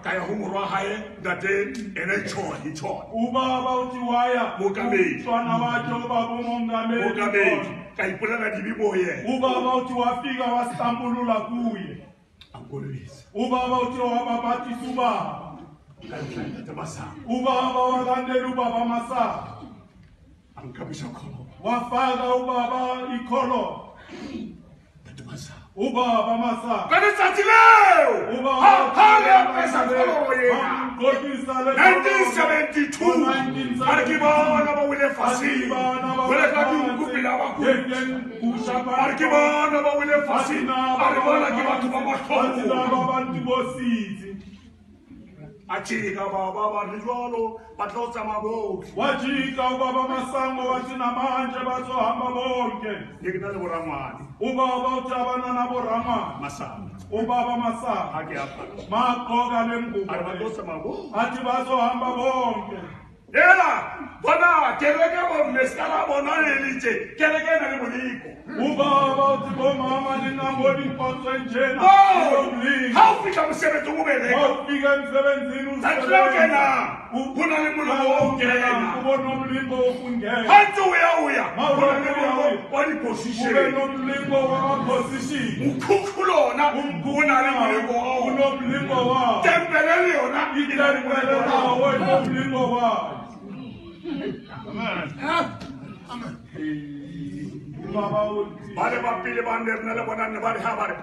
Kaya humurwa haye date ene choni choni. Ubaba utiwaya Mugabe. Twana wacho ubaba mongameli. Mugabe. Kaipula na dibiboye. Ubaba utiwafika wasambulula kuye. Angolisa. Ubaba utiwababati suba. Kaipula tabasa. Ubaba wakandelu baba masa. Angabisha kolo. Wafaga ubaba ikolo. Tabasa. Ubaba masa. Kani satileo. Ubaba hale pesa kolo ye. 1972. Arkibana bawile fasi. Wale kati ukupila waku. Arkibana bawile fasi. Arkibana kibatu bamatofu. Achika baba barijwalo batlosa maboki. Wajika ubaba masango watina manje bazohamba bonke. Ngikitale boramani. Ubaba utabana na borama. Masana. Ubaba masa. Haki hapa. Makoga lembuko. Batlosa maboki. Ati bazohamba bonke. Ela, bona keleke bo meskala bona elije. Keleke na limuliko. Ubaba utibo mama ninamboni mpotso njena. How fika msebenzi umubeleke? Ufika msebenzini Satleke na. Kuna limuliko ongena. Ubona umlingo wokungena. Hantu uya. Mawuya. Wali position. Ubena umlingo wakaposition. Ukukulona. Kuna limuliko. Unomlingo wa. Tempelele yona. Itempelele wa. Unomlingo wa. Amen. Baba uti. Bale bapile bande nale bonane bale habare.